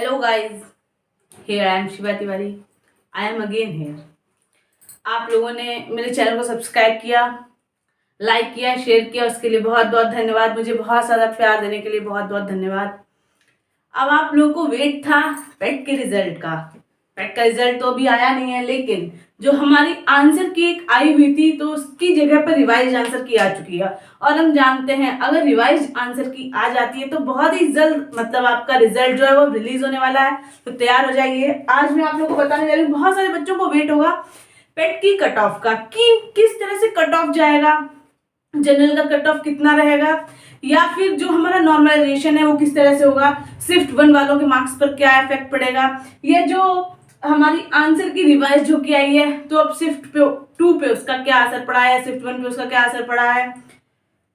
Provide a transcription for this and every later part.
Hello guys, here I am Shiva Tiwari. I am again here. आप लोगों ने मेरे चैनल को सब्सक्राइब किया, लाइक किया, शेयर किया, उसके लिए बहुत बहुत धन्यवाद। मुझे बहुत ज़्यादा प्यार देने के लिए बहुत बहुत धन्यवाद। अब आप लोगों को वेट था पेट के रिजल्ट का। पेट का रिजल्ट तो अभी आया नहीं है, लेकिन जो हमारी आंसर की एक आई हुई थी तो उसकी जगह पर रिवाइज आंसर की आ चुकी है। और हम जानते हैं अगर रिवाइज आंसर की आ जाती है तो बहुत ही जल्द मतलब आपका रिजल्ट जो है वो रिलीज होने वाला है। तो तैयार हो जाइए। आज मैं आप लोगों को बताने जा रही हूँ, बहुत सारे बच्चों को वेट होगा पेट की कट ऑफ का कि किस तरह से कट ऑफ जाएगा, जनरल का कट ऑफ कितना रहेगा, या फिर जो हमारा नॉर्मलाइजेशन है वो किस तरह से होगा, शिफ्ट 1 वालों के मार्क्स पर क्या इफेक्ट पड़ेगा, ये जो हमारी आंसर की रिवाइज जो की आई है तो अब शिफ्ट 2 पे उसका क्या असर पड़ा है, शिफ्ट 1 पे उसका क्या असर पड़ा है,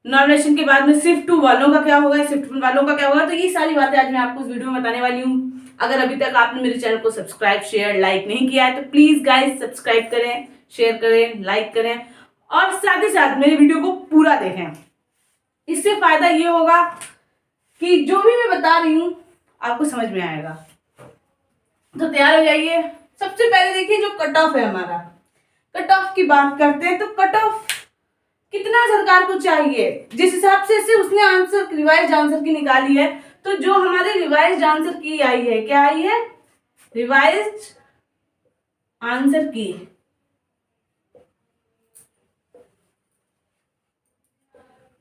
नॉर्मलाइजेशन के बाद में शिफ्ट 2 वालों का क्या होगा, शिफ्ट 1 वालों का क्या होगा। तो ये सारी बातें आज मैं आपको इस वीडियो में बताने वाली हूँ। अगर अभी तक आपने मेरे चैनल को सब्सक्राइब, शेयर, लाइक नहीं किया है तो प्लीज गाइस सब्सक्राइब करें, शेयर करें, लाइक करें और साथ ही साथ मेरे वीडियो को पूरा देखें। इससे फायदा ये होगा कि जो भी मैं बता रही हूँ आपको समझ में आएगा। तो तैयार हो जाइए। सबसे पहले देखिए जो कट ऑफ है हमारा, कट ऑफ की बात करते हैं तो कट ऑफ कितना सरकार को चाहिए, जिस हिसाब से उसने आंसर रिवाइज आंसर की निकाली है। तो जो हमारे रिवाइज आंसर की आई है, क्या आई है, रिवाइज आंसर की,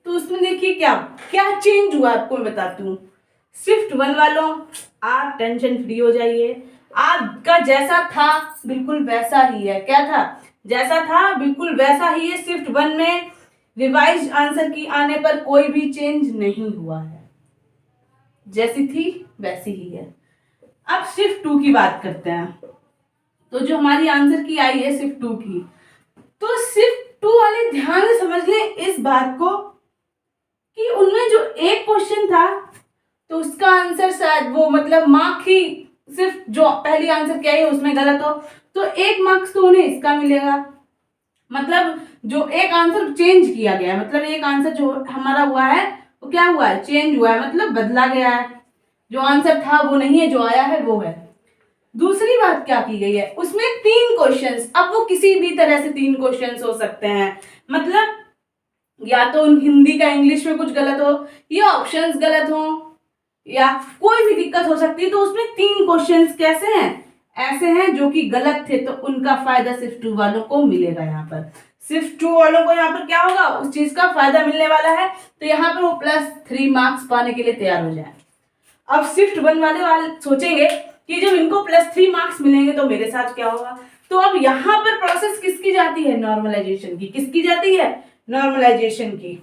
तो उसमें देखिए क्या क्या चेंज हुआ आपको मैं बताती हूँ। शिफ्ट 1 वालों, आप टेंशन फ्री हो जाइए। आपका जैसा था बिल्कुल वैसा ही है। क्या था, जैसा था बिल्कुल वैसा ही है। शिफ्ट 1 में रिवाइज आंसर की आने पर कोई भी चेंज नहीं हुआ है, जैसी थी वैसी ही है। अब शिफ्ट 2 की बात करते हैं। तो जो हमारी आंसर की आई है शिफ्ट 2 की, तो शिफ्ट 2 वाले ध्यान से समझ लें इस बात को कि उनमें जो एक क्वेश्चन था तो उसका आंसर शायद वो मतलब मार्क ही सिर्फ जो पहली आंसर क्या है उसमें गलत हो तो 1 मार्क्स तो उन्हें इसका मिलेगा। मतलब जो एक आंसर चेंज किया गया है, मतलब एक आंसर जो हमारा हुआ है वो क्या हुआ है, चेंज हुआ है, मतलब बदला गया है। जो आंसर था वो नहीं है, जो आया है वो है। दूसरी बात क्या की गई है, उसमें 3 क्वेश्चंस, अब वो किसी भी तरह से 3 क्वेश्चंस हो सकते हैं। मतलब या तो हिंदी का इंग्लिश में कुछ गलत हो, या ऑप्शंस गलत हो, या कोई भी दिक्कत हो सकती है। तो उसमें 3 क्वेश्चंस कैसे हैं, ऐसे हैं जो कि गलत थे, तो उनका फायदा सिर्फ 2 वालों को मिलेगा। यहाँ पर सिर्फ 2 वालों को यहाँ पर क्या होगा, उस चीज का फायदा मिलने वाला है। तो यहाँ पर वो +3 मार्क्स पाने के लिए तैयार हो जाए। अब शिफ्ट 1 वाले सोचेंगे कि जब इनको +3 मार्क्स मिलेंगे तो मेरे साथ क्या होगा। तो अब यहाँ पर प्रोसेस किसकी जाती है, नॉर्मलाइजेशन की। किसकी जाती है, नॉर्मलाइजेशन की।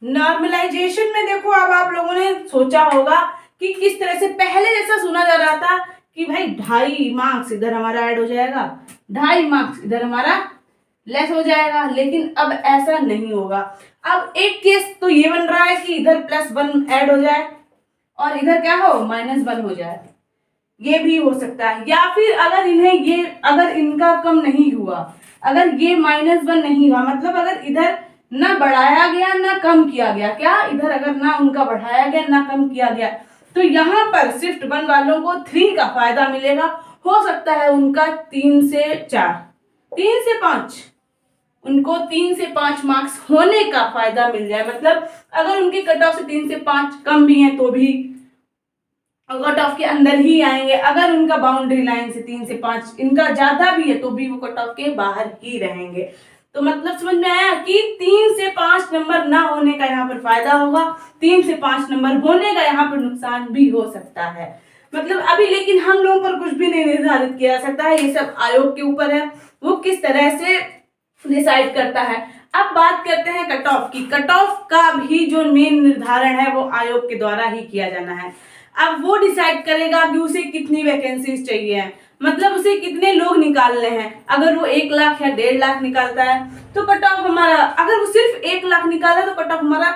नॉर्मलाइजेशन में देखो, अब आप लोगों ने सोचा होगा कि किस तरह से पहले जैसा सुना जा रहा था कि भाई 2.5 मार्क्स इधर हमारा ऐड हो जाएगा, 2.5 मार्क्स इधर हमारा लेस हो जाएगा, लेकिन अब ऐसा नहीं होगा। अब एक केस तो ये बन रहा है कि इधर +1 ऐड हो जाए और इधर क्या हो, -1 हो जाए। ये भी हो सकता है। या फिर अगर इन्हें ये अगर इनका कम नहीं हुआ, अगर ये -1 नहीं हुआ, मतलब अगर इधर ना बढ़ाया गया ना कम किया गया, क्या इधर अगर ना उनका बढ़ाया गया ना कम किया गया, तो यहाँ पर शिफ्ट 1 वालों को 3 का फायदा मिलेगा। हो सकता है उनका 3 से 4, 3 से 5, उनको 3 से 5 मार्क्स होने का फायदा मिल जाए। मतलब अगर उनके कट ऑफ से 3 से 5 कम भी है तो भी कट ऑफ के अंदर ही आएंगे। अगर उनका बाउंड्री लाइन से 3 से 5 इनका ज्यादा भी है तो भी वो कट ऑफ के बाहर ही रहेंगे। तो मतलब समझ में आया कि 3 से 5 नंबर ना होने का यहाँ पर फायदा होगा, 3 से 5 नंबर होने का यहाँ पर नुकसान भी हो सकता है। मतलब अभी लेकिन हम लोगों पर कुछ भी नहीं निर्धारित किया जा सकता है, ये सब आयोग के ऊपर है, वो किस तरह से डिसाइड करता है। अब बात करते हैं कट ऑफ की। कट ऑफ का भी जो मेन निर्धारण है वो आयोग के द्वारा ही किया जाना है। अब वो डिसाइड करेगा कि उसे कितनी वैकेंसीज चाहिए है, मतलब उसे कितने लोग निकालने हैं। अगर वो 1 लाख या 1.5 लाख निकालता है तो कट ऑफ हमारा, अगर वो सिर्फ 1 लाख निकाला तो कट ऑफ हमारा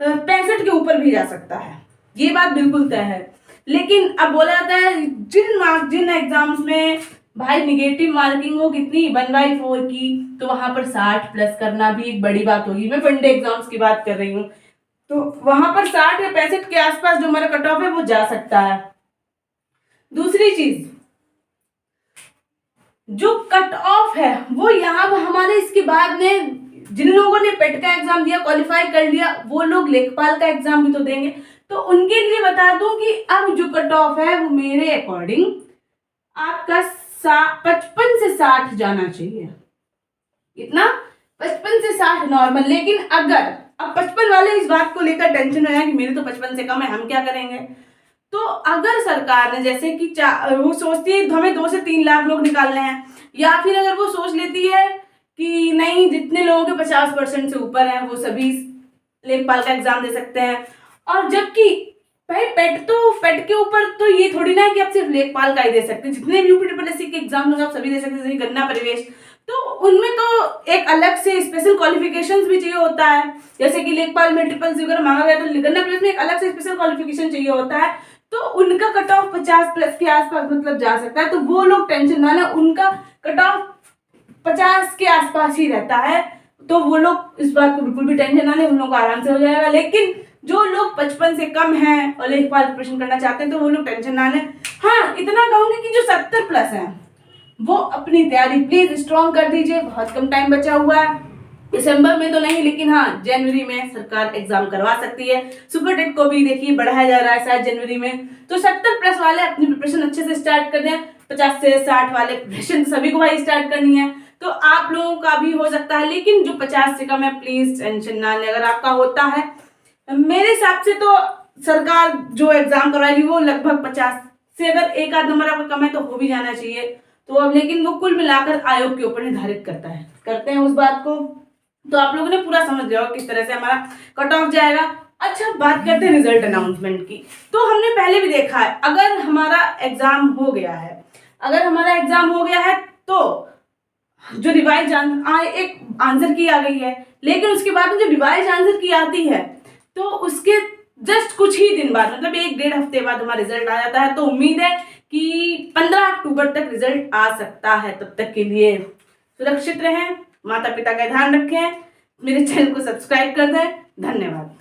65 के ऊपर भी जा सकता है, ये बात बिल्कुल तय है। लेकिन अब बोला जाता है जिन एग्जाम्स में भाई निगेटिव मार्किंग हो कितनी 1/4 की, तो वहां पर 60 प्लस करना भी एक बड़ी बात होगी। मैं वनडे एग्जाम्स की बात कर रही हूँ, तो वहां पर 60 या 65 के आसपास जो हमारा कट ऑफ है वो जा सकता है। दूसरी चीज, जो कट ऑफ है वो यहाँ हमारे इसके बाद में जिन लोगों ने पेट का एग्जाम दिया, क्वालिफाई कर लिया, वो लोग लेखपाल का एग्जाम भी तो देंगे। तो उनके लिए बता दूं कि अब जो कट ऑफ है वो मेरे अकॉर्डिंग आपका 55 से 60 जाना चाहिए। इतना 55 से 60 नॉर्मल। लेकिन अगर अब 55 वाले इस बात को लेकर टेंशन में है कि मेरे तो 55 से कम है, हम क्या करेंगे, तो अगर सरकार ने जैसे कि वो सोचती है हमें 2 से 3 लाख लोग निकालने हैं, या फिर अगर वो सोच लेती है कि नहीं जितने लोगों के 50% से ऊपर हैं वो सभी लेखपाल का एग्जाम दे सकते हैं, और जबकि भाई पेट के ऊपर तो ये थोड़ी ना है कि आप सिर्फ लेखपाल का ही दे सकते हैं, जितने भी यूपीएससी के एग्जाम होंगे आप सभी दे सकते हैं, जैसे गन्ना परिवेश, तो उनमें तो एक अलग से स्पेशल क्वालिफिकेशंस भी चाहिए होता है। जैसे कि लेखपाल में ट्रिपल सी अगर मांगा गया तो गन्ना परिवेश में एक अलग से स्पेशल क्वालिफिकेशन चाहिए होता है, तो उनका कट ऑफ 50 प्लस के आसपास मतलब जा सकता है। तो वो लोग टेंशन ना लें, उनका कट ऑफ 50 के आसपास ही रहता है, तो वो लोग इस बात को बिल्कुल भी टेंशन ना लें, उन लोगों को आराम से हो जाएगा। लेकिन जो लोग 55 से कम हैं और लेखपाल प्रिपरेशन करना चाहते हैं तो वो लोग टेंशन ना लें। हाँ, इतना कहूंगी कि जो 70 प्लस हैं वो अपनी तैयारी प्लीज स्ट्रॉन्ग कर दीजिए, बहुत कम टाइम बचा हुआ है। दिसंबर में तो नहीं, लेकिन हाँ जनवरी में सरकार एग्जाम करवा सकती है। सुपर टेट को भी देखिए बढ़ाया जा रहा है शायद जनवरी में, तो 70 प्लस वाले अपनी प्रिपरेशन अच्छे से स्टार्ट कर दें। 50 से 60 वाले प्रिपरेशन सभी को भाई स्टार्ट करनी है, तो आप लोगों का भी हो सकता है। लेकिन जो 50 से कम है प्लीज टेंशन ना लें, अगर आपका होता है मेरे हिसाब से तो सरकार जो एग्जाम करवाएगी वो लगभग 50 से अगर एक आध नंबर आपका कम है तो हो भी जाना चाहिए। तो अब लेकिन वो कुल मिलाकर आयोग के ऊपर निर्धारित करते हैं उस बात को। तो आप लोगों ने पूरा समझ लिया किस तरह से हमारा कट ऑफ जाएगा। अच्छा, बात करते हैं रिजल्ट अनाउंसमेंट की। तो हमने पहले भी देखा है, अगर हमारा एग्जाम हो गया है तो जो रिवाइज एक आंसर की आ गई है, लेकिन उसके बाद में जो रिवाइज आंसर की आती है तो उसके जस्ट कुछ ही दिन बाद मतलब 1-1.5 हफ्ते बाद हमारा रिजल्ट आ जाता है। तो उम्मीद है कि 15 अक्टूबर तक रिजल्ट आ सकता है। तब तक के लिए सुरक्षित रहें, माता पिता का ध्यान रखें, मेरे चैनल को सब्सक्राइब कर दें। धन्यवाद।